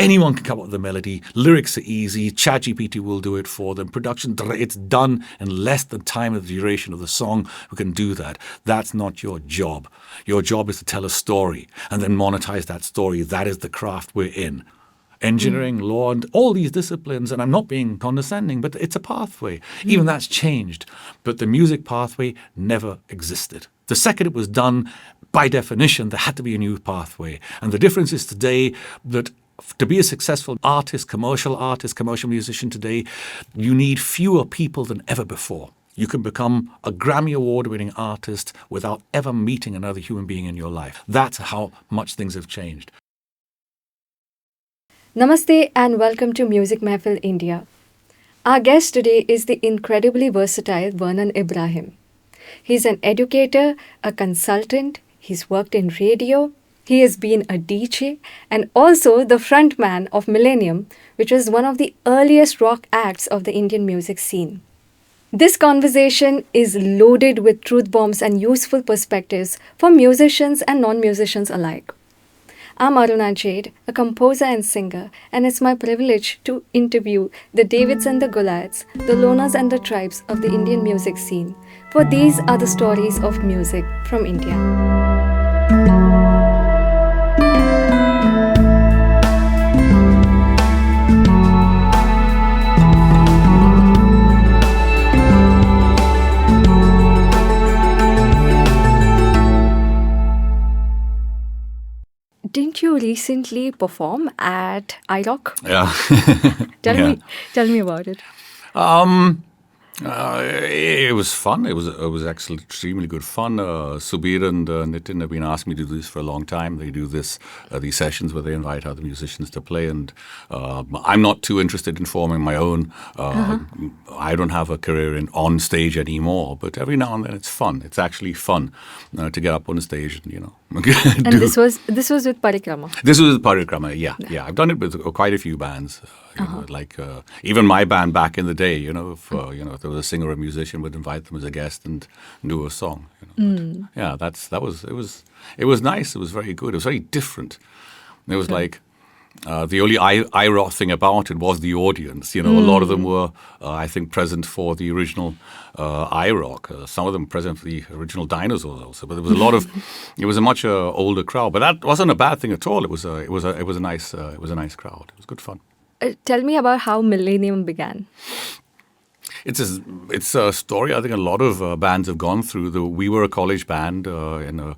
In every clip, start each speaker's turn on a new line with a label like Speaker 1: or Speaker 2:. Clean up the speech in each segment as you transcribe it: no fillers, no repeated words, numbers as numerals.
Speaker 1: Anyone can come up with a melody. Lyrics are easy. ChatGPT will do it for them. Production, it's done in less than time of the duration of the song. We can do that. That's not your job. Your job is to tell a story and then monetize that story. That is the craft we're in. Engineering, law, and all these disciplines, and I'm not being condescending, but it's a pathway. Even that's changed. But the music pathway never existed. The second it was done, by definition, there had to be a new pathway. And the difference is today that to be a successful artist, commercial musician today, you need fewer people than ever before. You can become a Grammy Award-winning artist without ever meeting another human being in your life. That's how much things have changed.
Speaker 2: Namaste and welcome to Music Mehfil India. Our guest today is the incredibly versatile Vehrnon Ibrahim. He's an educator, a consultant, he's worked in radio, he has been a DJ and also the frontman of Millennium, which was one of the earliest rock acts of the Indian music scene. This conversation is loaded with truth bombs and useful perspectives for musicians and non-musicians alike. I'm Aruna Jade, a composer and singer, and it's my privilege to interview the Davids and the Goliaths, the loners and the tribes of the Indian music scene, for these are the stories of music from India. Didn't you recently perform at iRock?
Speaker 1: Yeah.
Speaker 2: Tell me about it.
Speaker 1: It was fun. It was actually extremely good fun. Subir and Nitin have been asking me to do this for a long time. They do these sessions where they invite other musicians to play, and I'm not too interested in forming my own. I don't have a career on stage anymore, but every now and then it's fun. It's actually fun to get up on a stage and
Speaker 2: And this was with Parikrama.
Speaker 1: This was with Parikrama. Yeah. I've done it with quite a few bands. Even my band back in the day. If there was a singer or a musician, would invite them as a guest and do a song. It was nice. It was very good. It was very different. It was like the only IROC thing about it was the audience. A lot of them were, I think, present for the original IROC. Some of them present for the original Dinosaurs also. But there was a lot of. It was a much older crowd. But that wasn't a bad thing at all. It was a nice crowd. It was good fun.
Speaker 2: Tell me about how Millennium began.
Speaker 1: It's a story I think a lot of bands have gone through. We were a college band in a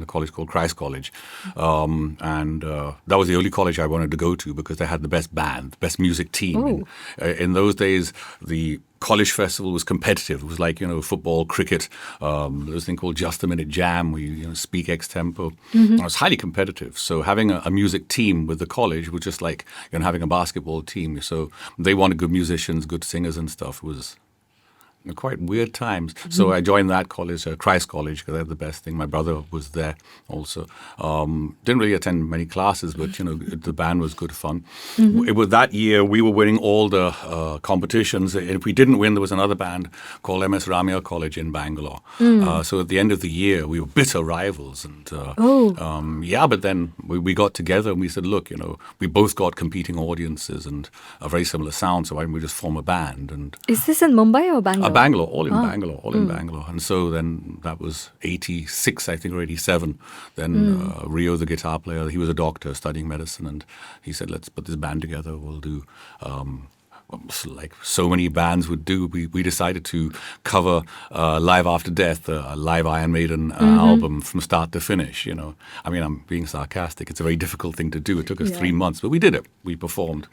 Speaker 1: college called Christ College, and that was the only college I wanted to go to because they had the best band, best music team. In those days, the college festival was competitive. It was like football, cricket. There was a thing called Just a Minute Jam, where you speak ex tempo. It was highly competitive. So having a music team with the college was just like having a basketball team. So they wanted good musicians, good singers and stuff. It was quite weird times. So I joined that college, Christ College, because they had the best thing. My brother was there also. Didn't really attend many classes, but the band was good fun. It was that year we were winning all the competitions. If we didn't win, there was another band called MS Ramya College in Bangalore. So at the end of the year, we were bitter rivals. And but then we got together and we said, look, we both got competing audiences and a very similar sound, so why don't we just form a band? And
Speaker 2: is this in Mumbai or Bangalore?
Speaker 1: Bangalore, all in Bangalore. And so then that was 86, I think, or 87. Then Rio, the guitar player, he was a doctor studying medicine, and he said, let's put this band together. We'll do, like so many bands would do, we decided to cover Live After Death, a live Iron Maiden album from start to finish. I mean, I'm being sarcastic. It's a very difficult thing to do. It took us 3 months, but we did it. We performed.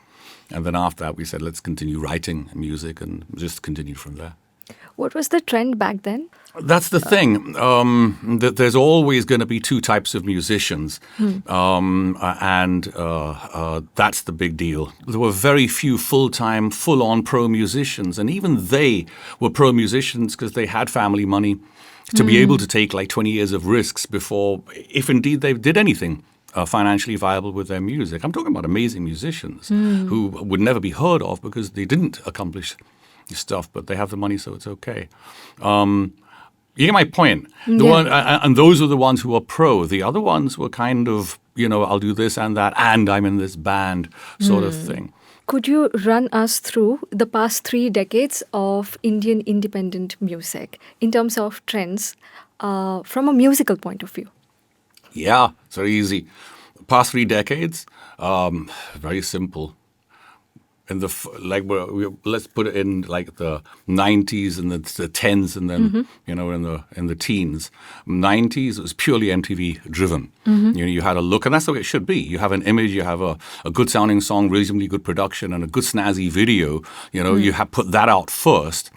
Speaker 1: And then after that, we said, let's continue writing music and just continue from there.
Speaker 2: What was the trend back then?
Speaker 1: That's the thing. That there's always going to be two types of musicians. And that's the big deal. There were very few full-time, full-on pro musicians. And even they were pro musicians because they had family money to be able to take like 20 years of risks before, if indeed they did anything financially viable with their music. I'm talking about amazing musicians who would never be heard of because they didn't accomplish stuff, but they have the money, so it's okay. You get my point. And those are the ones who are pro. The other ones were kind of, I'll do this and that, and I'm in this band sort of thing.
Speaker 2: Could you run us through the past 3 decades of Indian independent music in terms of trends from a musical point of view?
Speaker 1: Yeah, it's very easy. Past 3 decades, very simple. In let's put it in like the 90s and the 10s, and then in the teens. 90s, it was purely MTV driven. You had a look, and that's the way it should be. You have an image, you have a good sounding song, reasonably good production, and a good snazzy video. You have put that out first,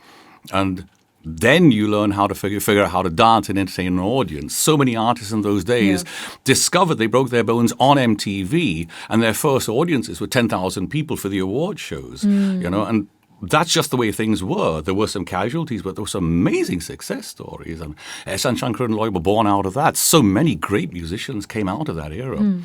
Speaker 1: and then you learn how to figure out how to dance and entertain an audience. So many artists in those days discovered they broke their bones on MTV, and their first audiences were 10,000 people for the award shows. And that's just the way things were. There were some casualties, but there were some amazing success stories. And Ehsan Shankar and Lloyd were born out of that. So many great musicians came out of that era.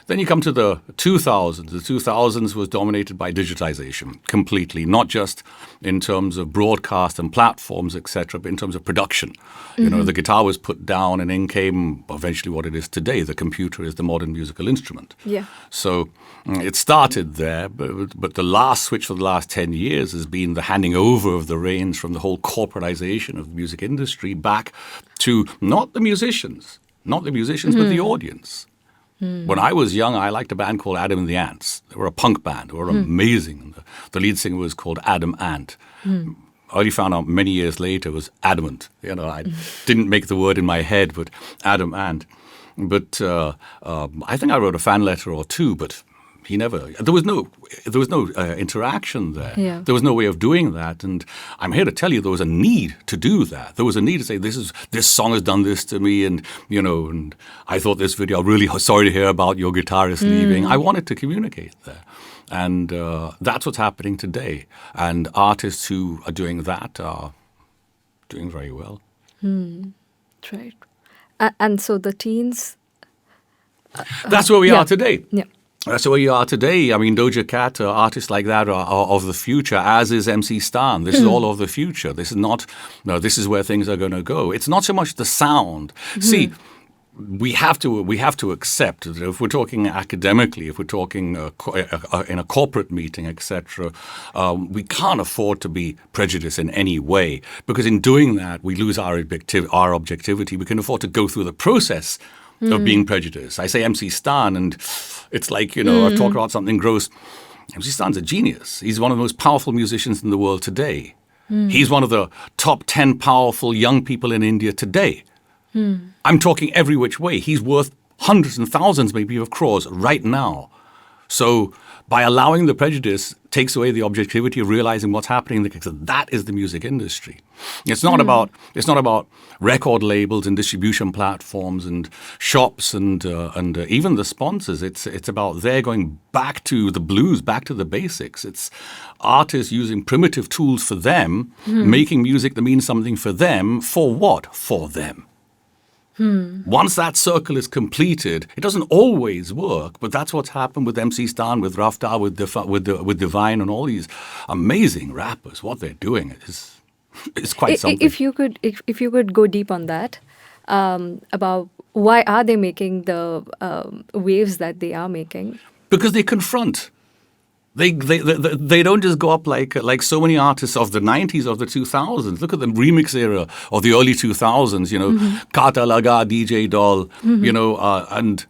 Speaker 1: Then you come to the 2000s. The 2000s was dominated by digitization completely, not just in terms of broadcast and platforms, etc., but in terms of production. The guitar was put down, and in came eventually what it is today. The computer is the modern musical instrument.
Speaker 2: Yeah.
Speaker 1: So it started there, but the last switch for the last 10 years has been the handing over of the reins from the whole corporatization of the music industry back to not the musicians, but the audience. When I was young, I liked a band called Adam and the Ants. They were a punk band. They were amazing. The lead singer was called Adam Ant. I only found out many years later it was adamant. I didn't make the word in my head, but Adam Ant. But I think I wrote a fan letter or two, but he never. There was no interaction there.
Speaker 2: Yeah.
Speaker 1: There was no way of doing that, and I'm here to tell you there was a need to do that. There was a need to say this song has done this to me, and and I thought this video. I'm really sorry to hear about your guitarist leaving. I wanted to communicate there, and that's what's happening today. And artists who are doing that are doing very well.
Speaker 2: Right. And so the teens.
Speaker 1: That's where we are today.
Speaker 2: Yeah.
Speaker 1: That's where you are today. I mean, Doja Cat, artists like that are of the future, as is MC Stan. This is all of the future. This is not, this is where things are going to go. It's not so much the sound. See, we have to accept that if we're talking academically, if we're talking in a corporate meeting, etc., we can't afford to be prejudiced in any way, because in doing that, we lose our objectivity. We can afford to go through the process of being prejudiced. I say MC Stan, and it's like, I talk about something gross. MC Stan's a genius. He's one of the most powerful musicians in the world today. He's one of the top 10 powerful young people in India today. I'm talking every which way. He's worth hundreds and thousands, maybe, of crores right now. So by allowing the prejudice takes away the objectivity of realizing what's happening. That is the music industry. It's not about record labels and distribution platforms and shops and even the sponsors. It's about their going back to the blues, back to the basics. It's artists using primitive tools for them, making music that means something for them. For what? For them. Once that circle is completed, it doesn't always work, but that's what's happened with MC Stan, with Rafta, with Divine, and all these amazing rappers. What they're doing is quite something.
Speaker 2: If you could go deep on that, about why are they making the waves that they are making?
Speaker 1: Because they confront. They don't just go up like so many artists of the 90s, of the 2000s. Look at the remix era of the early 2000s, Kata Laga, DJ Doll, and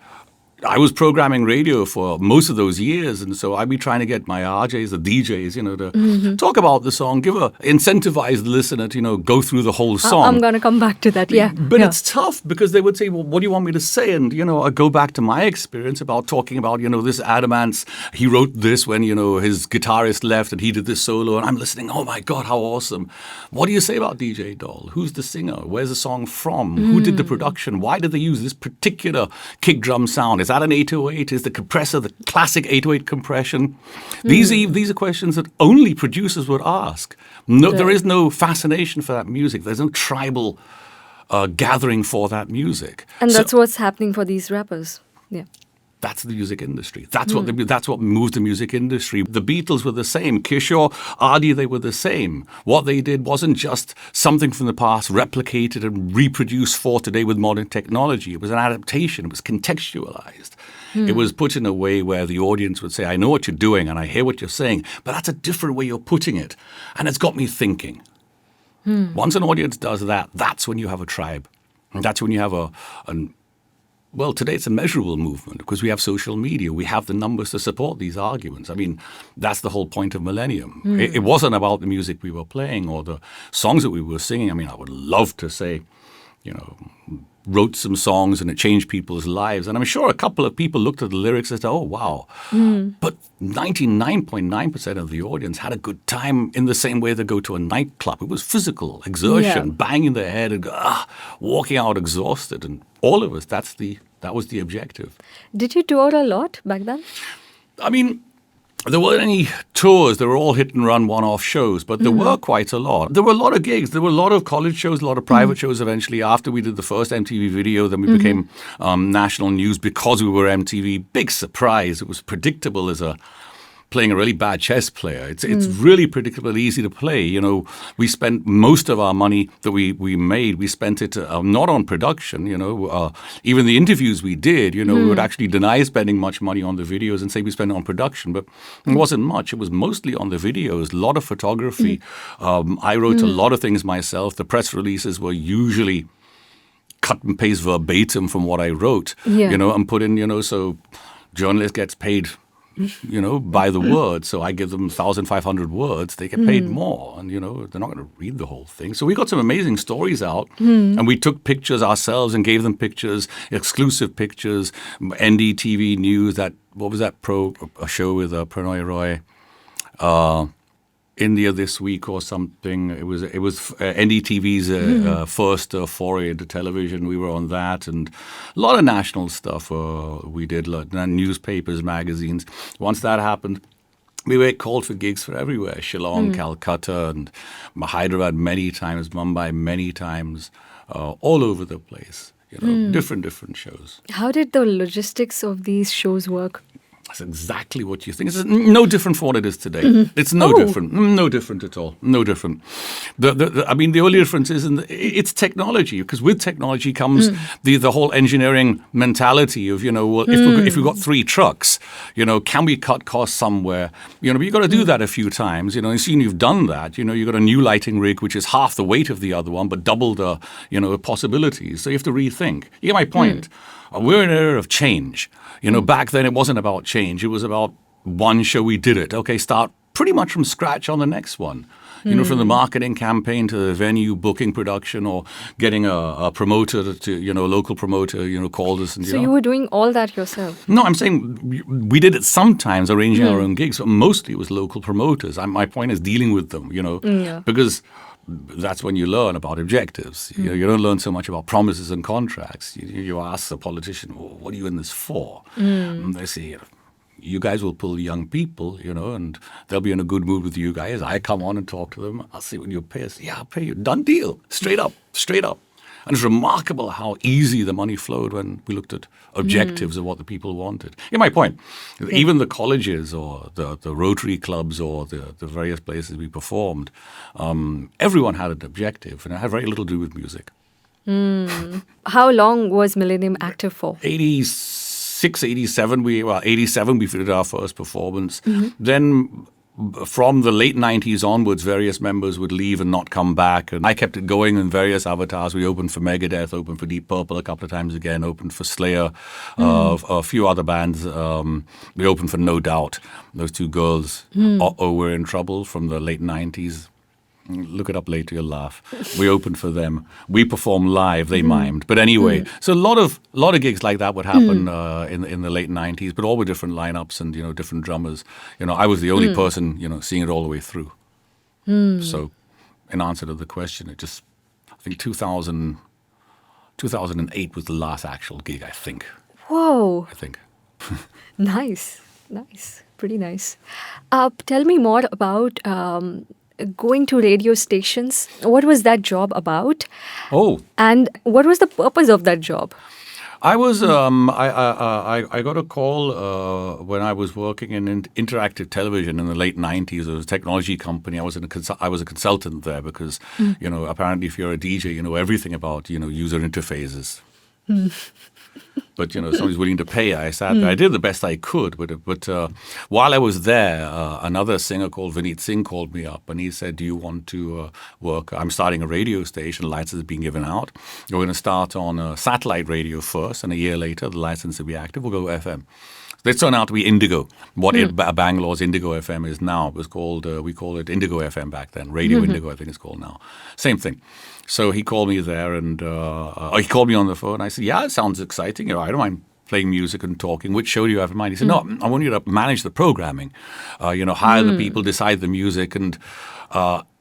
Speaker 1: I was programming radio for most of those years, and so I'd be trying to get my RJs, the DJs, to talk about the song, incentivize the listener to, go through the whole song.
Speaker 2: I'm going to come back to that, yeah.
Speaker 1: But it's tough because they would say, well, what do you want me to say? And, I go back to my experience about talking about, this Adamant's, he wrote this when, his guitarist left and he did this solo, and I'm listening, oh my God, how awesome. What do you say about DJ Doll? Who's the singer? Where's the song from? Who did the production? Why did they use this particular kick drum sound? Is that an 808? Is the compressor the classic 808 compression? These are questions that only producers would ask. No, there is no fascination for that music. There's no tribal gathering for that music.
Speaker 2: And that's what's happening for these rappers. Yeah.
Speaker 1: That's the music industry. That's what moves the music industry. The Beatles were the same. Kishore, Adi, they were the same. What they did wasn't just something from the past replicated and reproduced for today with modern technology. It was an adaptation. It was contextualized. It was put in a way where the audience would say, I know what you're doing and I hear what you're saying, but that's a different way you're putting it. And it's got me thinking. Once an audience does that, that's when you have a tribe. And that's when you have well, today it's a measurable movement because we have social media. We have the numbers to support these arguments. I mean, that's the whole point of Millennium. It wasn't about the music we were playing or the songs that we were singing. I mean, I would love to say, wrote some songs and it changed people's lives. And I'm sure a couple of people looked at the lyrics and said, oh, wow. But 99.9% of the audience had a good time in the same way they go to a nightclub. It was physical exertion, banging their head and walking out exhausted. And all of us, that was the objective.
Speaker 2: Did you tour a lot back then?
Speaker 1: I mean, there weren't any tours. They were all hit and run one-off shows, but there were quite a lot. There were a lot of gigs. There were a lot of college shows, a lot of private shows eventually. After we did the first MTV video, then we became national news because we were MTV. Big surprise. It was predictable as playing a really bad chess player. It's really predictable, easy to play. We spent most of our money that we made, we spent it not on production. Even the interviews we did, we would actually deny spending much money on the videos and say we spent it on production, but it wasn't much. It was mostly on the videos, a lot of photography. I wrote a lot of things myself. The press releases were usually cut and paste verbatim from what I wrote, and put in, so journalist gets paid by the word. So I give them 1,500 words. They get paid more. And, they're not going to read the whole thing. So we got some amazing stories out. And we took pictures ourselves and gave them pictures, exclusive pictures. NDTV News, what was that a show with Prannoy Roy? India This Week or something. It was NDTV's first foray into television. We were on that, and a lot of national stuff we did, newspapers, magazines. Once that happened, we were called for gigs for everywhere. Shillong, Calcutta, and Hyderabad many times, Mumbai many times, all over the place. Different shows.
Speaker 2: How did the logistics of these shows work?
Speaker 1: That's exactly what you think. It's no different from what it is today. It's no different. No different at all. No different. The only difference is it's technology, because with technology comes the whole engineering mentality of, if we've got 3 trucks, can we cut costs somewhere? You've got to do that a few times. And seeing you've done that, you've got a new lighting rig, which is half the weight of the other one, but double the, possibilities. So you have to rethink. You get my point? We're in an era of change. Back then it wasn't about change. It was about one show, we did it. Okay, start pretty much from scratch on the next one. From the marketing campaign to the venue booking production, or getting a promoter to, a local promoter, called us. And,
Speaker 2: so you were doing all that yourself?
Speaker 1: No, I'm saying we did it sometimes, arranging our own gigs, but mostly it was local promoters. My point is dealing with them, because that's when you learn about objectives. You don't learn so much about promises and contracts. You ask the politician, well, what are you in this for? And they say, you guys will pull young people, and they'll be in a good mood with you guys. I come on and talk to them. I'll see what you pay us. Yeah, I'll pay you. Done deal. Straight up. And it's remarkable how easy the money flowed when we looked at objectives of what the people wanted. My point. Even the colleges or the Rotary clubs or the various places we performed, everyone had an objective, and it had very little to do with music.
Speaker 2: How long was Millennium active for?
Speaker 1: 86, 87. 87 we did our first performance. Then from the late 90s onwards, various members would leave and not come back. And I kept it going in various avatars. We opened for Megadeth, opened for Deep Purple a couple of times again, opened for Slayer, a few other bands. We opened for No Doubt. Those 2 girls were in trouble from the late 90s. Look it up later, you'll laugh. We opened for them. We performed live. They mimed. But anyway, so a lot of gigs like that would happen in the late 90s, but all with different lineups and, different drummers. I was the only person, seeing it all the way through. So in answer to the question, I think 2008 was the last actual gig, I think.
Speaker 2: Whoa.
Speaker 1: I think.
Speaker 2: Nice. Pretty nice. Tell me more about going to radio stations. What was that job about?
Speaker 1: Oh.
Speaker 2: And what was the purpose of that job?
Speaker 1: I was I got a call when I was working in interactive television in the late 90s. It was a technology company. I was a consultant there because apparently if you're a DJ, you know everything about user interfaces. But somebody's willing to pay. I sat there. I did the best I could. But while I was there, another singer called Vineet Singh called me up and he said, "Do you want to work? I'm starting a radio station. License is being given out. We're going to start on satellite radio first, and a year later, the license will be active. We'll go FM." They turned out to be Indigo. What Bangalore's Indigo FM is now. It was called, we called it Indigo FM back then. Radio Indigo, I think it's called now. Same thing. So he called me there and he called me on the phone. I said, "Yeah, it sounds exciting. I don't mind playing music and talking. Which show do you have in mind?" He said, "No, I want you to manage the programming, hire the people, decide the music." And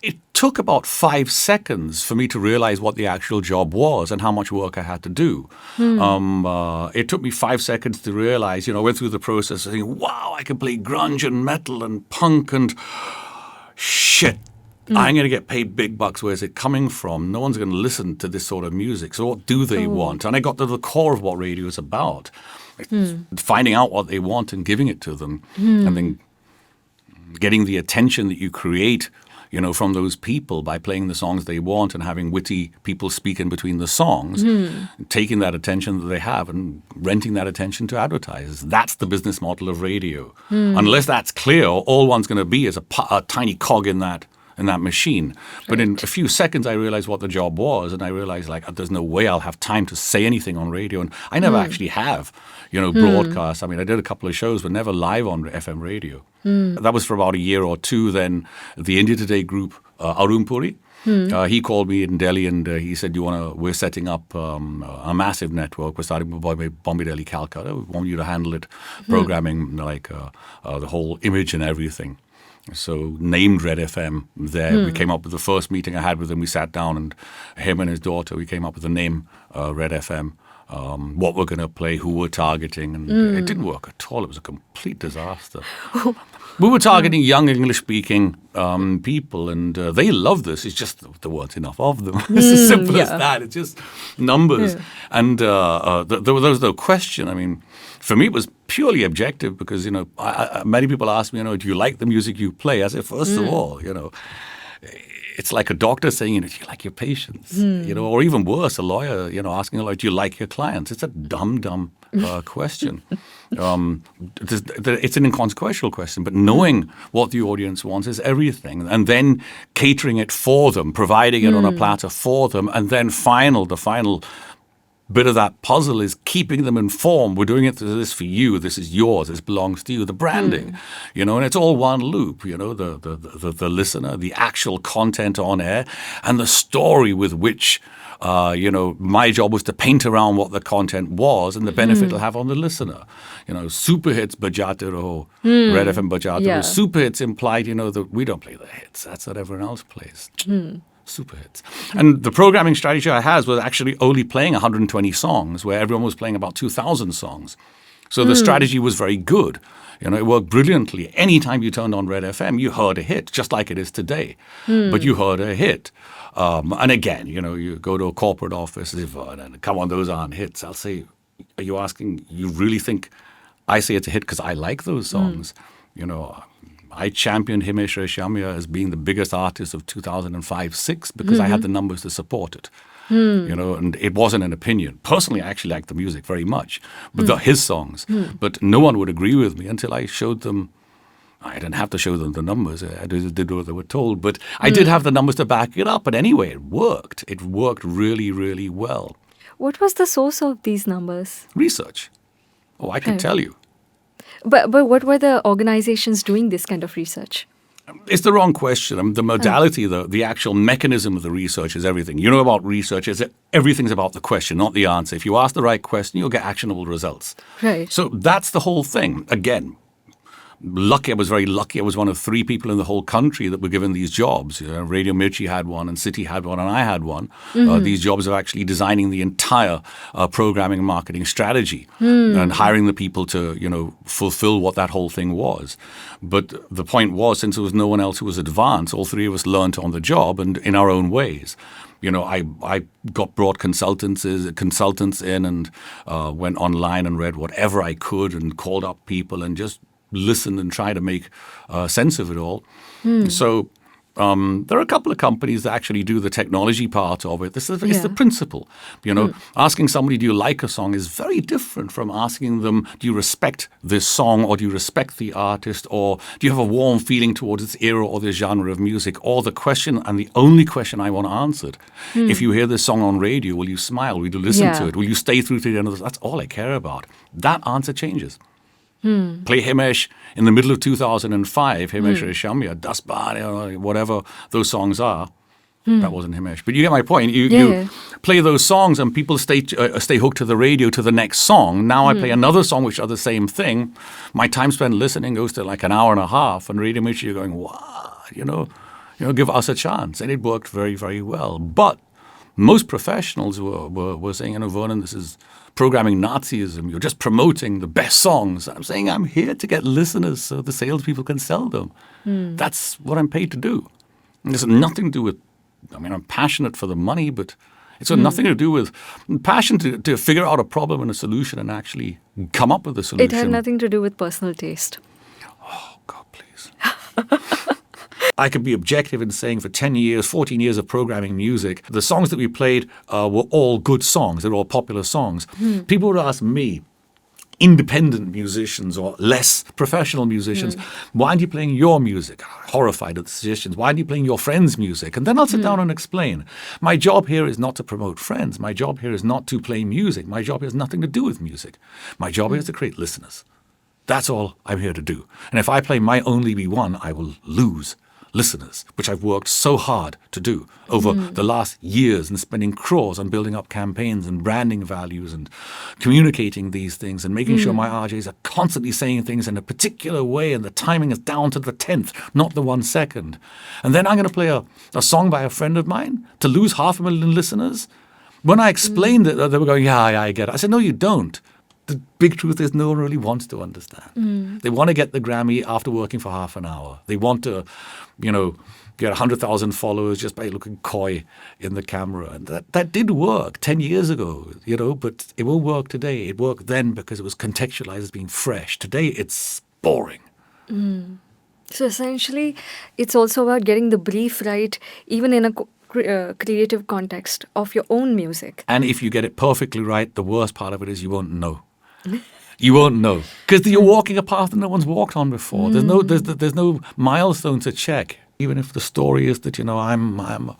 Speaker 1: it took about 5 seconds for me to realize what the actual job was and how much work I had to do. It took me 5 seconds to realize, I went through the process of saying, wow, I can play grunge and metal and punk and shit. I'm going to get paid big bucks. Where's it coming from? No one's going to listen to this sort of music. So what do they want? And I got to the core of what radio is about. Finding out what they want and giving it to them. And then getting the attention that you create from those people by playing the songs they want and having witty people speak in between the songs, taking that attention that they have and renting that attention to advertisers. That's the business model of radio. Unless that's clear, all one's going to be is a tiny cog in that machine. But in a few seconds, I realized what the job was, and I realized there's no way I'll have time to say anything on radio. And I never actually have, broadcast. I mean, I did a couple of shows, but never live on FM radio. That was for about a year or two. Then the India Today group, Arun Puri, he called me in Delhi and he said, we're setting up a massive network. We're starting with Bombay, Delhi, Calcutta. We want you to handle it, programming the whole image and everything. So named Red FM there. We came up with the first meeting I had with him. We sat down and him and his daughter, we came up with the name Red FM, what we're going to play, who we're targeting. And it didn't work at all. It was a complete disaster. We were targeting young English-speaking people, and they love this. It's just there weren't enough of them. It's as simple as that. It's just numbers. And there was no question. I mean, for me, it was purely objective because, many people ask me, do you like the music you play? I say, first of all, it's like a doctor saying, do you like your patients? Or even worse, a lawyer, asking a lawyer, do you like your clients? It's a dumb question. It's an inconsequential question, but knowing what the audience wants is everything. And then catering it for them, providing it on a platter for them, and then the final bit of that puzzle is keeping them informed. We're doing this for you. This is yours. This belongs to you. The branding, and it's all one loop. The listener, the actual content on air, and the story with which, my job was to paint around what the content was and the benefit it'll have on the listener. Super hits bajate raho, Red FM bajate raho. Super hits implied, that we don't play the hits. That's what everyone else plays. Super hits. And the programming strategy I had was actually only playing 120 songs where everyone was playing about 2,000 songs. So the strategy was very good. It worked brilliantly. Anytime you turned on Red FM, you heard a hit, just like it is today. But you heard a hit. And again, you go to a corporate office, and come on, those aren't hits. I'll say, are you asking, you really think I say it's a hit because I like those songs? I championed Himesh Reshammiya as being the biggest artist of 2005-06 because I had the numbers to support it. And it wasn't an opinion. Personally, I actually liked the music very much, but his songs. But no one would agree with me until I showed them. I didn't have to show them the numbers. I just did what they were told. But I did have the numbers to back it up. And anyway, it worked. It worked really, really well.
Speaker 2: What was the source of these numbers?
Speaker 1: Research. Oh, I can tell you.
Speaker 2: But what were the organizations doing this kind of research?
Speaker 1: It's the wrong question. The modality, the actual mechanism of the research is everything. About research is that everything's about the question, not the answer. If you ask the right question, you'll get actionable results.
Speaker 2: Right.
Speaker 1: So that's the whole thing. Again, lucky. I was very lucky. I was one of 3 people in the whole country that were given these jobs. Radio Mirchi had one, and City had one, and I had one. These jobs of actually designing the entire programming and marketing strategy and hiring the people to, fulfill what that whole thing was. But the point was, since there was no one else who was advanced, all 3 of us learned on the job and in our own ways. I brought consultants in and went online and read whatever I could and called up people and just listened and tried to make sense of it all. So there are a couple of companies that actually do the technology part of it. It's the principle. Asking somebody, do you like a song, is very different from asking them, do you respect this song, or do you respect the artist, or do you have a warm feeling towards this era or this genre of music? Or the question, and the only question I want answered, if you hear this song on radio, will you smile? Will you listen to it? Will you stay through to the end of this? That's all I care about. That answer changes. Play Himesh in the middle of 2005, Himesh Reshamya, Dasbar, whatever those songs are. That wasn't Himesh. But you get my point. You play those songs and people stay hooked to the radio to the next song. Now I play another song which are the same thing. My time spent listening goes to like an hour and a half. And Radio Mirchi, you're going, wow, give us a chance. And it worked very, very well. But most professionals were saying, Vehrnon, this is programming Nazism. You're just promoting the best songs. I'm saying I'm here to get listeners so the salespeople can sell them. That's what I'm paid to do. And it's nothing to do with, I'm passionate for the money, but it's got nothing to do with passion to figure out a problem and a solution and actually come up with a solution.
Speaker 2: It had nothing to do with personal taste.
Speaker 1: Oh, God, please. I could be objective in saying for 10 years, 14 years of programming music, the songs that we played were all good songs. They were all popular songs. People would ask me, independent musicians or less professional musicians, why aren't you playing your music? I'm horrified at the suggestions. Why aren't you playing your friends' music? And then I'll sit down and explain. My job here is not to promote friends. My job here is not to play music. My job has nothing to do with music. My job here is to create listeners. That's all I'm here to do. And if I play my only be one, I will lose listeners, which I've worked so hard to do over the last years and spending crores on building up campaigns and branding values and communicating these things and making sure my RJs are constantly saying things in a particular way and the timing is down to the 10th, not the 1 second. And then I'm going to play a song by a friend of mine to lose 500,000 listeners. When I explained it, they were going, yeah, I get it. I said, no, you don't. The big truth is no one really wants to understand. They want to get the Grammy after working for half an hour. They want to, get 100,000 followers just by looking coy in the camera. And that did work 10 years ago, but it won't work today. It worked then because it was contextualized as being fresh. Today, it's boring.
Speaker 2: So essentially, it's also about getting the brief right, even in a creative context of your own music.
Speaker 1: And if you get it perfectly right, the worst part of it is you won't know. You won't know because you're walking a path that no one's walked on before. There's no milestone to check. Even if the story is that I'm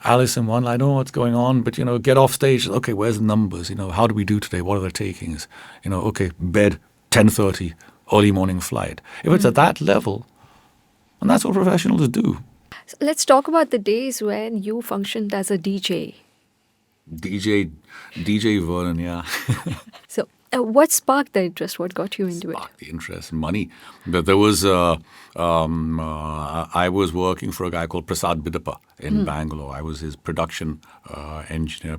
Speaker 1: Alice in Wonderland, I don't know what's going on, but get off stage. Okay, where's the numbers? How do we do today? What are the takings? Okay, bed 10:30, early morning flight. If it's at that level, and that's what professionals do.
Speaker 2: So let's talk about the days when you functioned as a DJ.
Speaker 1: DJ Vehrnon, yeah.
Speaker 2: So what sparked the interest? What got you into it?
Speaker 1: Sparked the interest, money. But there was, I was working for a guy called Prasad Bidappa in Bangalore. I was his production engineer,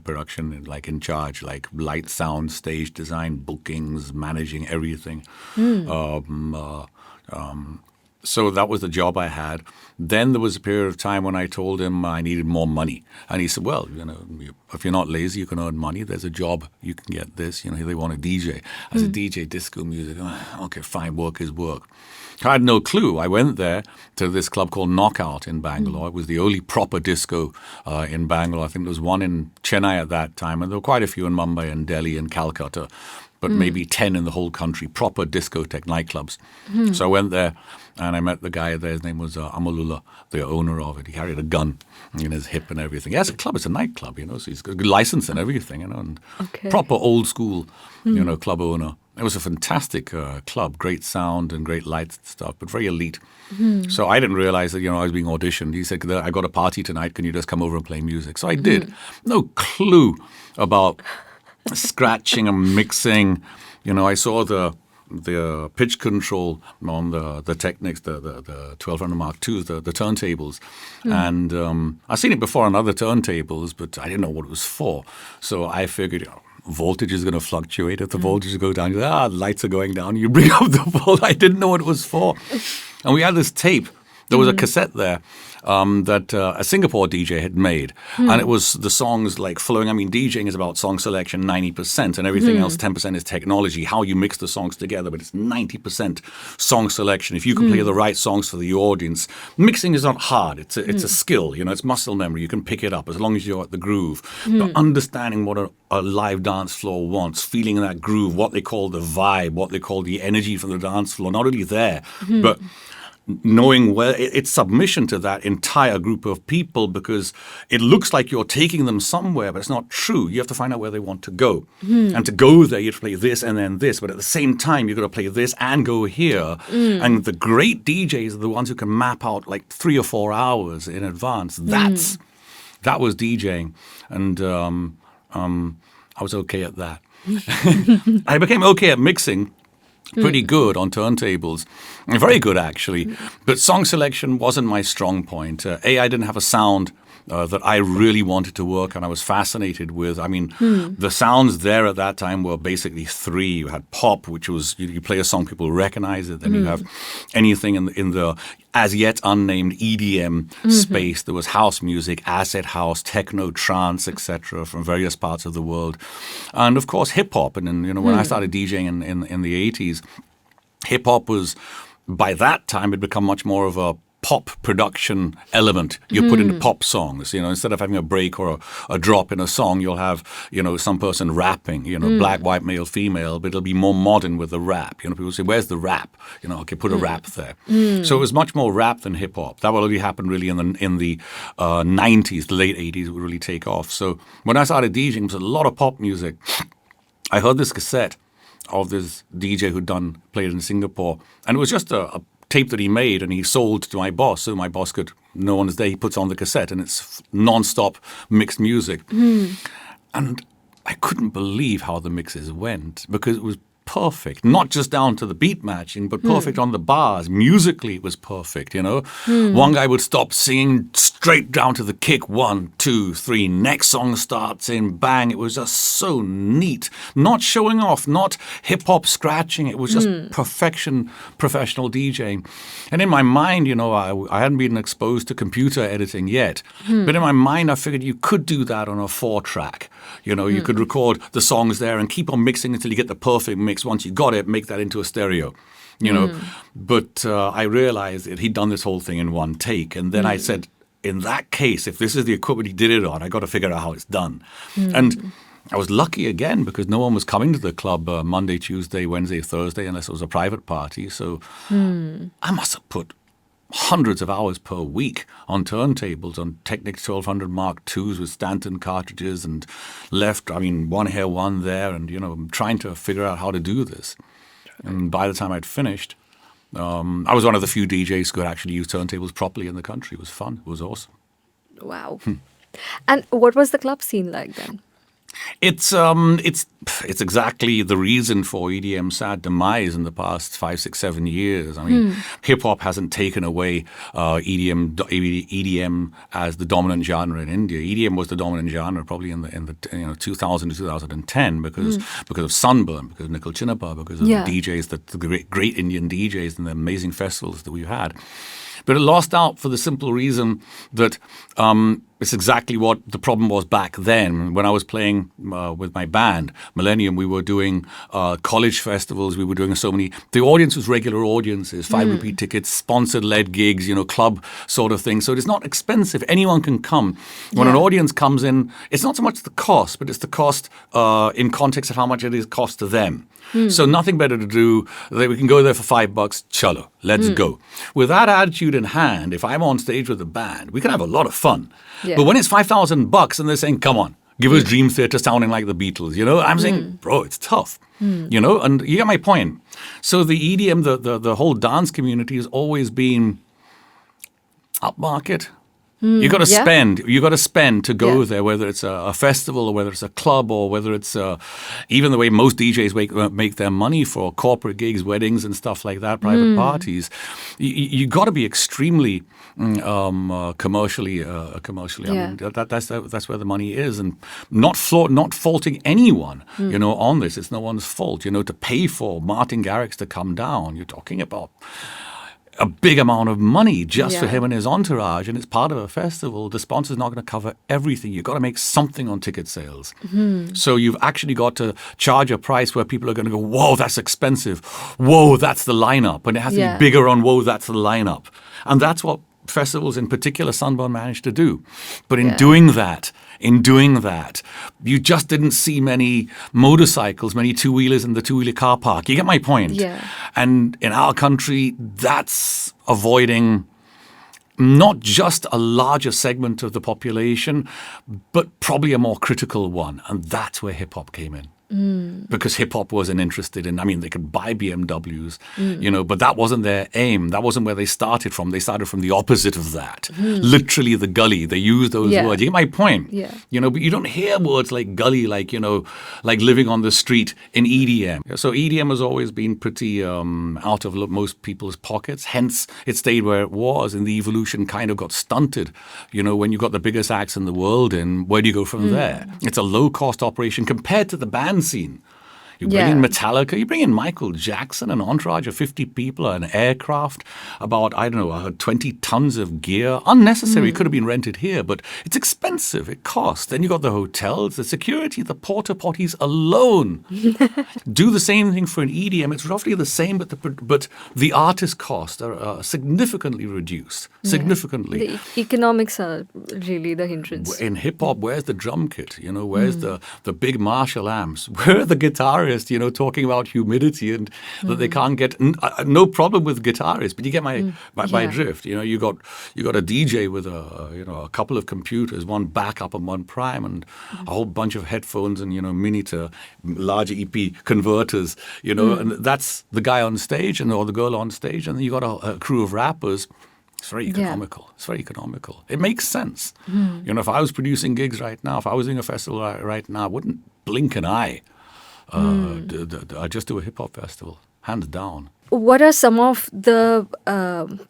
Speaker 1: in charge, like light, sound, stage design, bookings, managing everything. So that was the job I had. Then there was a period of time when I told him I needed more money. And he said, well, if you're not lazy, you can earn money. There's a job. You can get this. They want a DJ. I said, DJ, disco music. Okay, fine, work is work. I had no clue. I went there to this club called Knockout in Bangalore. It was the only proper disco in Bangalore. I think there was one in Chennai at that time. And there were quite a few in Mumbai and Delhi and Calcutta. But maybe 10 in the whole country, proper discotheque nightclubs. So I went there and I met the guy there. His name was Amalullah, the owner of it. He carried a gun in his hip and everything. Yeah, it's a club. It's a nightclub, so he's got a good license and everything, and proper old school, club owner. It was a fantastic club, great sound and great lights and stuff, but very elite. So I didn't realize that, I was being auditioned. He said, I got a party tonight. Can you just come over and play music? So I did. No clue about scratching and mixing. I saw the pitch control on the Technics, the 1200 Mark IIs, the turntables. And I've seen it before on other turntables, but I didn't know what it was for. So I figured, voltage is going to fluctuate. If the voltage go down, lights are going down. You bring up the volt. I didn't know what it was for. And we had this tape. There was a cassette there that a Singapore DJ had made. And it was the songs like flowing. I mean, DJing is about song selection 90%, and everything else 10% is technology, how you mix the songs together. But it's 90% song selection. If you can play the right songs for the audience, mixing is not hard. It's a skill. It's muscle memory. You can pick it up as long as you're at the groove. But understanding what a live dance floor wants, feeling that groove, what they call the vibe, what they call the energy from the dance floor, not only there, but knowing where it's submission to that entire group of people, because it looks like you're taking them somewhere, but it's not true. You have to find out where they want to go. And to go there, you have to play this and then this. But at the same time, you've got to play this and go here. And the great DJs are the ones who can map out like 3 or 4 hours in advance. That was DJing. And I was okay at that. I became okay at mixing. Pretty good on turntables. Very good, actually. But song selection wasn't my strong point. I didn't have a sound that I really wanted to work, and I was fascinated with. I mean, the sounds there at that time were basically 3. You had pop, which was, you play a song, people recognize it. Then you have anything in the as yet unnamed EDM space. There was house music, acid house, techno, trance, etc. from various parts of the world. And of course, hip-hop. And then, when I started DJing in the 80s, hip-hop was, by that time, it had become much more of a pop production element you put into pop songs. Instead of having a break or a drop in a song, you'll have, some person rapping, black, white, male, female, but it'll be more modern with the rap. People say, where's the rap? Okay, put a rap there. So it was much more rap than hip hop. That will only happen really in the 90s, the late 80s, it would really take off. So when I started DJing, there was a lot of pop music. I heard this cassette of this DJ who'd played in Singapore, and it was just a tape that he made, and he sold to my boss, so my boss could, no one is there, he puts on the cassette, and it's non-stop mixed music. And I couldn't believe how the mixes went, because it was perfect, not just down to the beat matching, but perfect on the bars. Musically, it was perfect, One guy would stop singing straight down to the kick, 1, 2, 3. Next song starts in, bang. It was just so neat. Not showing off, not hip-hop scratching. It was just perfection, professional DJing. And in my mind, I hadn't been exposed to computer editing yet. But in my mind, I figured you could do that on a 4-track. You could record the songs there and keep on mixing until you get the perfect mix. Once you got it, make that into a stereo. But I realized that he'd done this whole thing in one take. And then I said, in that case, if this is the equipment he did it on, I got to figure out how it's done. And I was lucky again, because no one was coming to the club Monday, Tuesday, Wednesday, Thursday, unless it was a private party. So I must have put hundreds of hours per week on turntables, on Technics 1200 Mark IIs with Stanton cartridges, and one here, one there, and, trying to figure out how to do this. And by the time I'd finished, I was one of the few DJs who could actually use turntables properly in the country. It was fun. It was awesome.
Speaker 2: Wow. And what was the club scene like then?
Speaker 1: It's exactly the reason for EDM's sad demise in the past 5, 6, 7 years. Hip hop hasn't taken away EDM as the dominant genre in India. EDM was the dominant genre probably in the 2000 to 2010 because of Sunburn, because of Nikhil Chinnappa, because of the DJs, the great Indian DJs and the amazing festivals that we've had. But it lost out for the simple reason that it's exactly what the problem was back then. When I was playing with my band, Millennium, we were doing college festivals. We were doing so many. The audience was regular audiences, 5 rupee tickets, sponsored-led gigs, club sort of thing. So it's not expensive. Anyone can come. When an audience comes in, it's not so much the cost, but it's the cost in context of how much it is cost to them. So nothing better to do. We can go there for $5. Chalo, let's go. With that attitude in hand, if I'm on stage with a band, we can have a lot of fun. Yeah. But when it's $5,000 and they're saying, "Come on, give us Dream Theater sounding like the Beatles," I'm saying, bro, it's tough. And you get my point. So the EDM, the whole dance community has always been upmarket, You got to
Speaker 2: yeah.
Speaker 1: spend. You got to spend to go
Speaker 2: Yeah.
Speaker 1: there, whether it's a festival or whether it's a club or whether it's even the way most DJs make their money for corporate gigs, weddings, and stuff like that, private parties. You got to be extremely commercially. Commercially, I
Speaker 2: Yeah.
Speaker 1: mean, that's where the money is, and not faulting anyone. On this, it's no one's fault. To pay for Martin Garrix to come down, you're talking about a big amount of money just for
Speaker 2: Yeah.
Speaker 1: him and his entourage, and it's part of a festival. The sponsor's not going to cover everything. You've got to make something on ticket sales. So you've actually got to charge a price where people are going to go, whoa, that's expensive. Whoa, that's the lineup. And it has to
Speaker 2: Yeah.
Speaker 1: be bigger on, whoa, that's the lineup. And that's what festivals, in particular Sunburn, managed to do. But in
Speaker 2: Yeah.
Speaker 1: doing that, you just didn't see many motorcycles, many two-wheelers in the two-wheeler car park. You get my point?
Speaker 2: Yeah.
Speaker 1: And in our country, that's avoiding not just a larger segment of the population, but probably a more critical one. And that's where hip-hop came in. Because hip-hop wasn't interested in, they could buy BMWs, but that wasn't their aim. That wasn't where they started from. They started from the opposite of that. Literally the gully. They used those
Speaker 2: Yeah.
Speaker 1: words. You get my point?
Speaker 2: Yeah.
Speaker 1: But you don't hear words like gully, like living on the street in EDM. So EDM has always been pretty out of most people's pockets. Hence, it stayed where it was, and the evolution kind of got stunted. When you got the biggest acts in the world in, where do you go from there? It's a low-cost operation compared to the band scene. You bring in
Speaker 2: Yeah.
Speaker 1: Metallica, you bring in Michael Jackson, an entourage of 50 people, an aircraft, about, 20 tons of gear. Unnecessary, could have been rented here, but it's expensive, it costs. Then you got the hotels, the security, the porta potties alone. Do the same thing for an EDM. It's roughly the same, but the artist costs are significantly reduced. Significantly.
Speaker 2: The economics are really the hindrance.
Speaker 1: In hip-hop, where's the drum kit? Where's the big Marshall amps? Where are the guitarists, talking about humidity and that they can't get... No problem with guitarists, but you get my
Speaker 2: Yeah.
Speaker 1: drift. You got a DJ with a couple of computers, one backup and one prime, and a whole bunch of headphones and, mini to larger EP converters, and that's the guy on stage or the girl on stage, and then you got a crew of rappers. It's very economical. It's very economical. It makes sense. If I was producing gigs right now, if I was doing a festival right now, I wouldn't blink an eye. I just do a hip-hop festival, hands down.
Speaker 2: What are some of the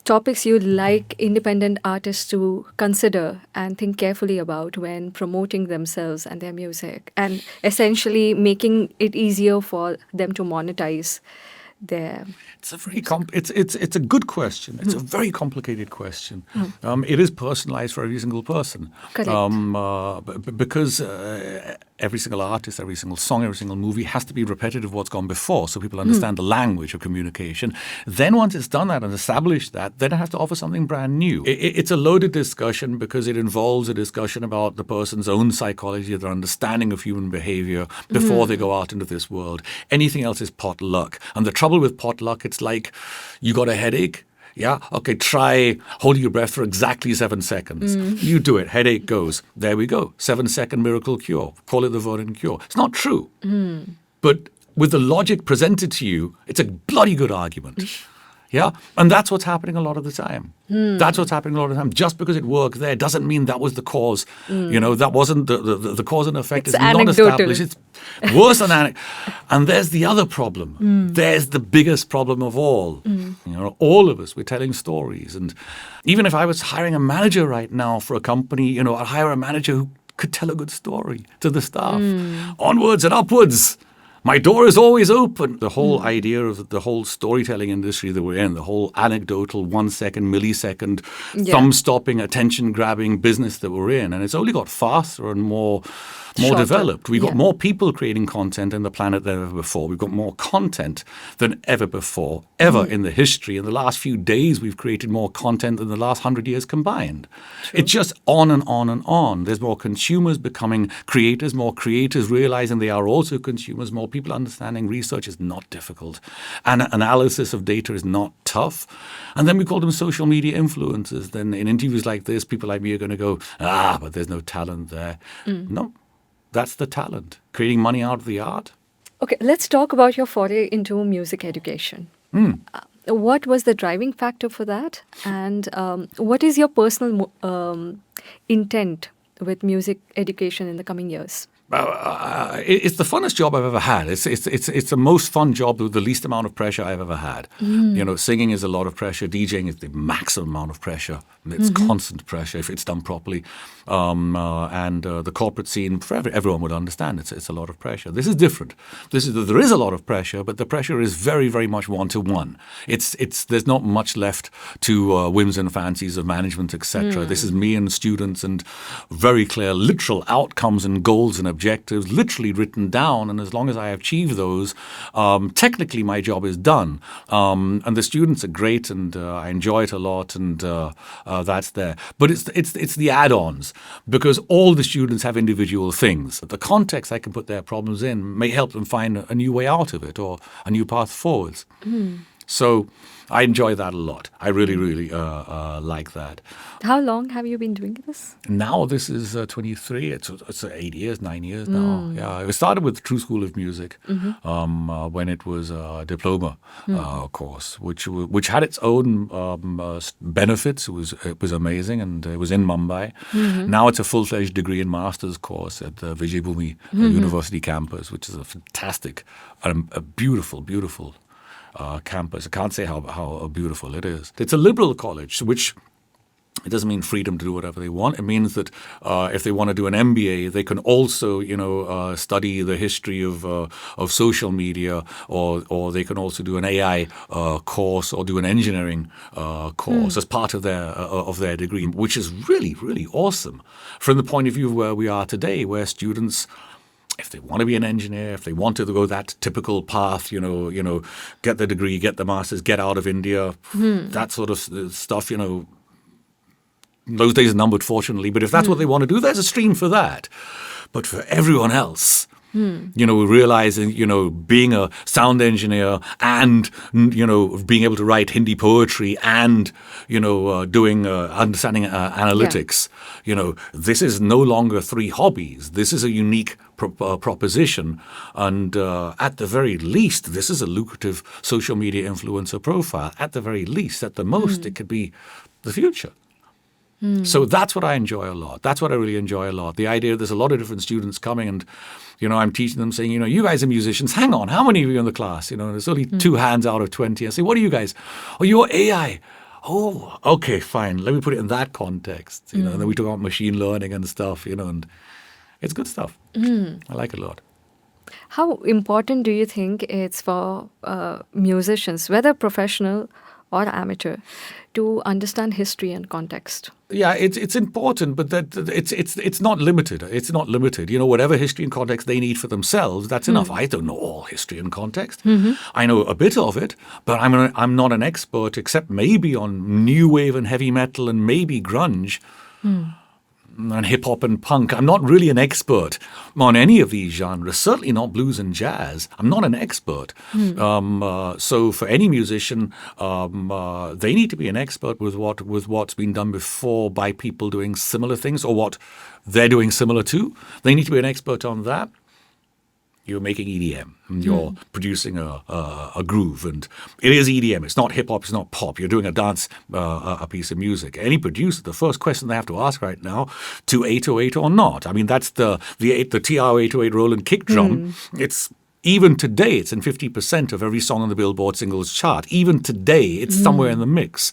Speaker 2: topics you'd like independent artists to consider and think carefully about when promoting themselves and their music, and essentially making it easier for them to monetize their...
Speaker 1: It's a very it's a good question. It's a very complicated question. It is personalized for every single person.
Speaker 2: Correct.
Speaker 1: Because every single artist, every single song, every single movie has to be repetitive of what's gone before, so people understand the language of communication. Then once it's done that and established that, then I have to offer something brand new. It's a loaded discussion because it involves a discussion about the person's own psychology, their understanding of human behavior before they go out into this world. Anything else is potluck. And the trouble with potluck, it's like you got a headache. Yeah? Okay, try holding your breath for exactly 7 seconds. You do it. Headache goes. There we go. 7-second miracle cure. Call it the Vehrnon cure. It's not true. But with the logic presented to you, it's a bloody good argument. Yeah? And that's what's happening a lot of the time. That's what's happening a lot of the time. Just because it worked there doesn't mean that was the cause. That wasn't the cause and effect.
Speaker 2: It's
Speaker 1: is not
Speaker 2: anecdotal.
Speaker 1: established. It's worse than anecdotal. And there's the other problem. There's the biggest problem of all. All of us, we're telling stories. And even if I was hiring a manager right now for a company, I'd hire a manager who could tell a good story to the staff. Onwards and upwards. My door is always open. The whole idea of the whole storytelling industry that we're in, the whole anecdotal 1 second, millisecond, thumb-stopping, attention-grabbing business that we're in, and it's only got faster and more
Speaker 2: Shorter.
Speaker 1: developed. We've got more people creating content on the planet than ever before. We've got more content than ever before, ever in the history. In the last few days, we've created more content than the last 100 years combined. True. It's just on and on and on. There's more consumers becoming creators, more creators realizing they are also consumers, more people understanding research is not difficult. And analysis of data is not tough. And then we call them social media influencers. Then in interviews like this, people like me are going to go, but there's no talent there. No. That's the talent, creating money out of the art.
Speaker 2: Okay, let's talk about your foray into music education. What was the driving factor for that? And what is your personal intent with music education in the coming years?
Speaker 1: It's the funnest job I've ever had. It's the most fun job with the least amount of pressure I've ever had. You know, singing is a lot of pressure. DJing is the maximum amount of pressure. It's constant pressure if it's done properly. And the corporate scene, for everyone would understand, it's a lot of pressure. This is different. There is a lot of pressure, but the pressure is very, very much one-to-one. There's not much left to whims and fancies of management, etc. This is me and students, and very clear, literal outcomes and goals and objectives, literally written down. And as long as I achieve those, technically my job is done. And the students are great, and I enjoy it a lot, and that's there. But it's the add-ons, because all the students have individual things. The context I can put their problems in may help them find a new way out of it or a new path forwards. So I enjoy that a lot. I really, really like that.
Speaker 2: How long have you been doing this?
Speaker 1: Now this is 23. It's 8 years, 9 years now. Yeah, I started with the True School of Music when it was a diploma course, which had its own benefits. It was amazing, and it was in Mumbai. Now it's a full-fledged degree and master's course at the Vijay Bhumi University campus, which is a fantastic, a beautiful, beautiful campus. I can't say how beautiful it is. It's a liberal college, which it doesn't mean freedom to do whatever they want. It means that if they want to do an MBA, they can also, study the history of social media, or they can also do an AI course, or do an engineering course as part of their degree, which is really, really awesome from the point of view of where we are today, where students, if they want to be an engineer, if they want to go that typical path, get the degree, get the master's, get out of India, that sort of stuff, those days are numbered, fortunately. But if that's what they want to do, there's a stream for that. But for everyone else, realizing, being a sound engineer and, being able to write Hindi poetry and, doing understanding analytics, this is no longer 3 hobbies. This is a unique proposition. And at the very least, this is a lucrative social media influencer profile. At the very least, at the most, it could be the future. So that's what I enjoy a lot. That's what I really enjoy a lot. The idea there's a lot of different students coming, and, I'm teaching them, saying, you guys are musicians. Hang on, how many of you in the class? There's only 2 hands out of 20. I say, what are you guys? Oh, you're AI. Oh, okay, fine. Let me put it in that context. And then we talk about machine learning and stuff, and it's good stuff. I like it a lot.
Speaker 2: How important do you think it's for musicians, whether professional or amateur, to understand history and context?
Speaker 1: Yeah, it's important, but that it's not limited. It's not limited. Whatever history and context they need for themselves, that's enough. I don't know all history and context. I know a bit of it, but I'm not an expert, except maybe on new wave and heavy metal and maybe grunge. And hip-hop and punk. I'm not really an expert on any of these genres, certainly not blues and jazz. I'm not an expert. So for any musician, they need to be an expert with what's been done before by people doing similar things, or what they're doing similar to. They need to be an expert on that. You're making EDM, and you're producing a groove, and it is EDM. It's not hip hop. It's not pop. You're doing a dance, a piece of music. Any producer, the first question they have to ask right now: to 808 or not? I mean, that's the TR-808 Roland kick drum. It's even today, it's in 50% of every song on the Billboard singles chart. Even today, it's somewhere in the mix.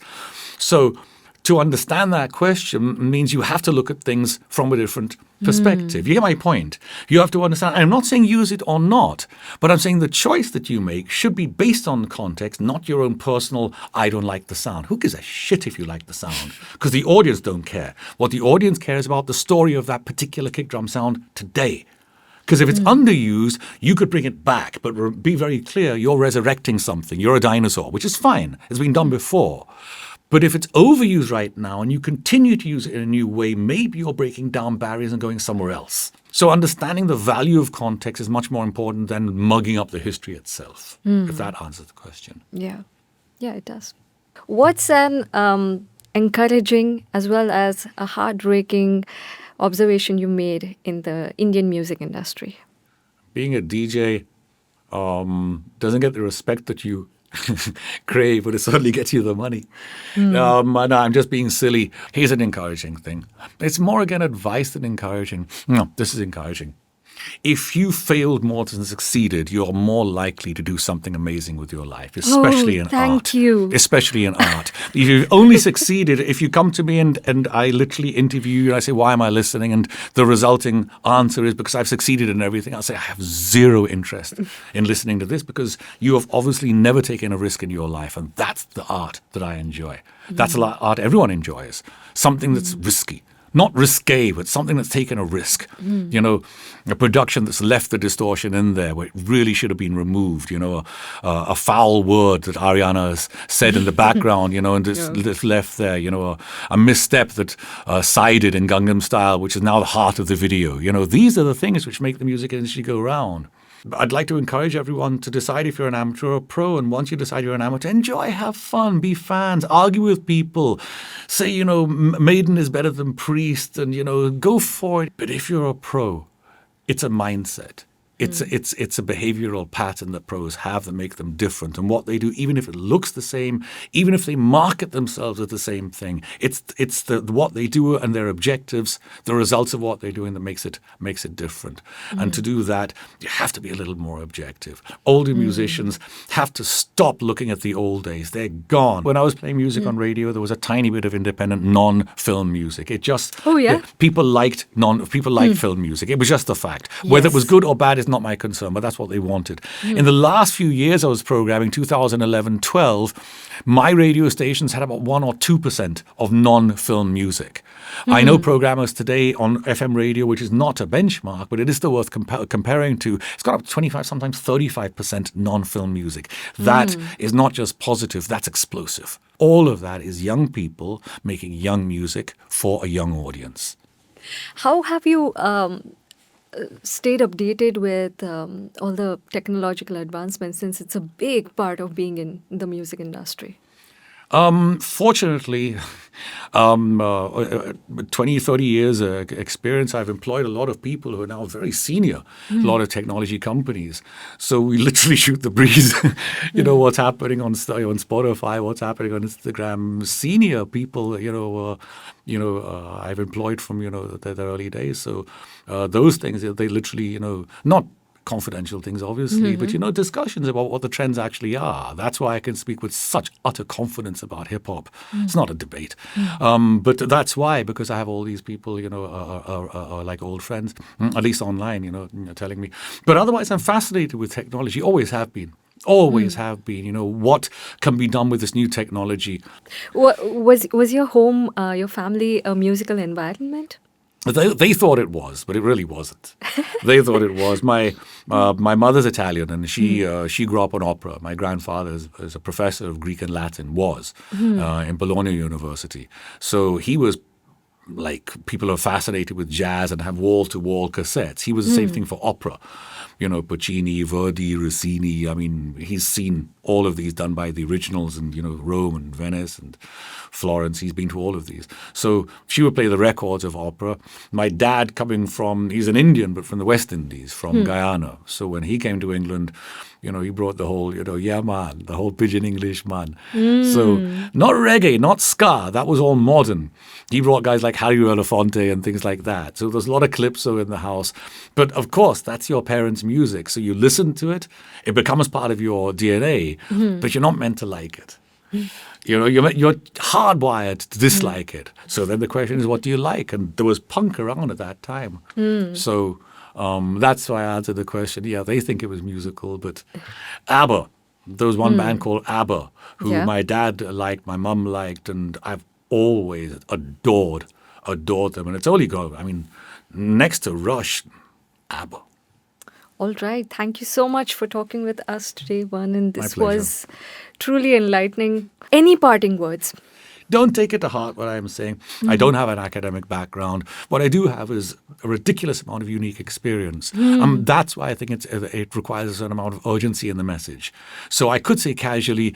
Speaker 1: So to understand that question means you have to look at things from a different perspective. You get my point? You have to understand. I'm not saying use it or not, but I'm saying the choice that you make should be based on context, not your own personal, I don't like the sound. Who gives a shit if you like the sound? Because the audience don't care. What the audience cares about the story of that particular kick drum sound today. Because if it's underused, you could bring it back. But be very clear, you're resurrecting something. You're a dinosaur, which is fine. It's been done before. But if it's overused right now and you continue to use it in a new way, maybe you're breaking down barriers and going somewhere else. So understanding the value of context is much more important than mugging up the history itself, if that answers the question.
Speaker 2: Yeah, it does. What's an encouraging as well as a heartbreaking observation you made in the Indian music industry?
Speaker 1: Being a DJ doesn't get the respect that you great, but it certainly gets you the money. No, I'm just being silly. Here's an encouraging thing. It's more, again, advice than encouraging. No, this is encouraging. If you failed more than succeeded, you're more likely to do something amazing with your life, especially in art.
Speaker 2: Thank you.
Speaker 1: Especially in art. If you only succeeded, if you come to me and I literally interview you and I say, why am I listening? And the resulting answer is because I've succeeded in everything. I'll say, I have zero interest in listening to this because you have obviously never taken a risk in your life. And that's the art that I enjoy. That's the art everyone enjoys. Something that's risky. Not risque, but something that's taken a risk. A production that's left the distortion in there where it really should have been removed. A foul word that Ariana has said in the background, and it's left there. A misstep that sided in Gangnam Style, which is now the heart of the video. These are the things which make the music industry go round. I'd like to encourage everyone to decide if you're an amateur or a pro. And once you decide you're an amateur, enjoy, have fun, be fans, argue with people. Say, Maiden is better than Priest and, go for it. But if you're a pro, it's a mindset. It's a behavioral pattern that pros have that make them different. And what they do, even if it looks the same, even if they market themselves as the same thing, it's what they do and their objectives, the results of what they're doing that makes it different. And to do that, you have to be a little more objective. Older musicians have to stop looking at the old days. They're gone. When I was playing music on radio, there was a tiny bit of independent non-film music. It just people liked film music. It was just a fact. Whether it was good or bad is not my concern, but that's what they wanted. In the last few years I was programming, 2011-12, my radio stations had about 1 or 2% of non-film music. I know programmers today on FM radio, which is not a benchmark, but it is still worth comparing to. It's got up to 25, sometimes 35% non-film music. That is not just positive, that's explosive. All of that is young people making young music for a young audience.
Speaker 2: How have you stayed updated with all the technological advancements, since it's a big part of being in the music industry?
Speaker 1: Fortunately, 20, 30 years experience, I've employed a lot of people who are now very senior, a lot of technology companies. So we literally shoot the breeze. What's happening on Spotify, what's happening on Instagram. Senior people, I've employed from, the early days. So those things, they literally, not confidential things, obviously, but, discussions about what the trends actually are. That's why I can speak with such utter confidence about hip-hop. It's not a debate. But that's why, because I have all these people, are like old friends, at least online, telling me. But otherwise, I'm fascinated with technology, always have been. Always have been. What can be done with this new technology.
Speaker 2: Was your home, your family, a musical environment?
Speaker 1: They thought it was, but it really wasn't. They thought it was. My mother's Italian, and she grew up on opera. My grandfather is a professor of Greek and Latin, in Bologna University. So he was like, people are fascinated with jazz and have wall-to-wall cassettes. He was the same thing for opera. Puccini, Verdi, Rossini. I mean, he's seen all of these done by the originals in, Rome and Venice and Florence. He's been to all of these. So she would play the records of opera. My dad he's an Indian, but from the West Indies, from Guyana. So when he came to England, he brought the whole, the whole pidgin English, man. So not reggae, not ska. That was all modern. He brought guys like Harry Belafonte and things like that. So there's a lot of calypso in the house. But of course, that's your parents' music. So you listen to it. It becomes part of your DNA, but you're not meant to like it. You're hardwired to dislike it. So then the question is, what do you like? And there was punk around at that time. So that's why I answered the question. Yeah, they think it was musical, but ABBA. There was one band called ABBA who my dad liked, my mum liked, and I've always adored them. And it's only next to Rush, ABBA.
Speaker 2: All right. Thank you so much for talking with us today, Vehrnon. This
Speaker 1: My pleasure.
Speaker 2: was truly enlightening. Any parting words?
Speaker 1: Don't take it to heart what I'm saying. I don't have an academic background. What I do have is a ridiculous amount of unique experience. That's why I think it requires a certain amount of urgency in the message. So I could say casually,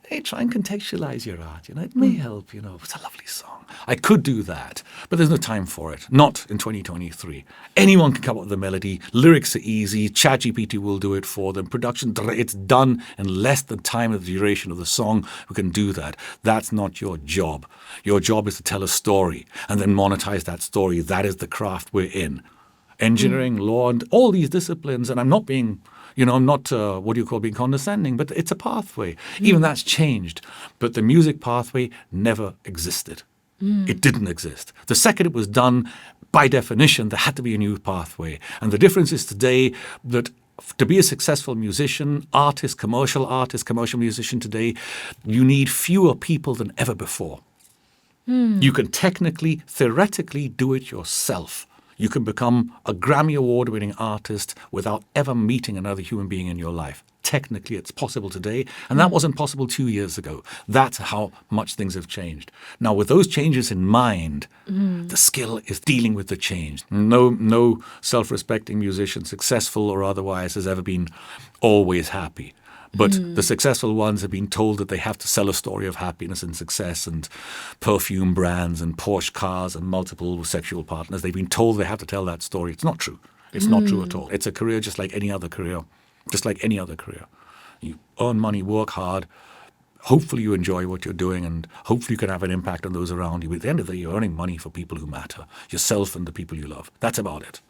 Speaker 1: hey, try and contextualize your art. It may help. It's a lovely song. I could do that, but there's no time for it. Not in 2023. Anyone can come up with a melody. Lyrics are easy. ChatGPT will do it for them. Production, it's done in less than time of the duration of the song. We can do that. That's not your job. Your job is to tell a story and then monetize that story. That is the craft we're in. Engineering, law, and all these disciplines. And I'm not being, I'm not, being condescending, but it's a pathway. Even that's changed. But the music pathway never existed. It didn't exist. The second it was done, by definition, there had to be a new pathway. And the difference is today that to be a successful musician, commercial musician today, you need fewer people than ever before. You can technically, theoretically do it yourself. You can become a Grammy Award-winning artist without ever meeting another human being in your life. Technically, it's possible today, and that wasn't possible 2 years ago. That's how much things have changed. Now, with those changes in mind, the skill is dealing with the change. No self-respecting musician, successful or otherwise, has ever been always happy. But the successful ones have been told that they have to sell a story of happiness and success and perfume brands and Porsche cars and multiple sexual partners. They've been told they have to tell that story. It's not true. It's not true at all. It's a career just like any other career. Just like any other career. You earn money, work hard. Hopefully you enjoy what you're doing and hopefully you can have an impact on those around you. But at the end of the day, you're earning money for people who matter. Yourself and the people you love. That's about it.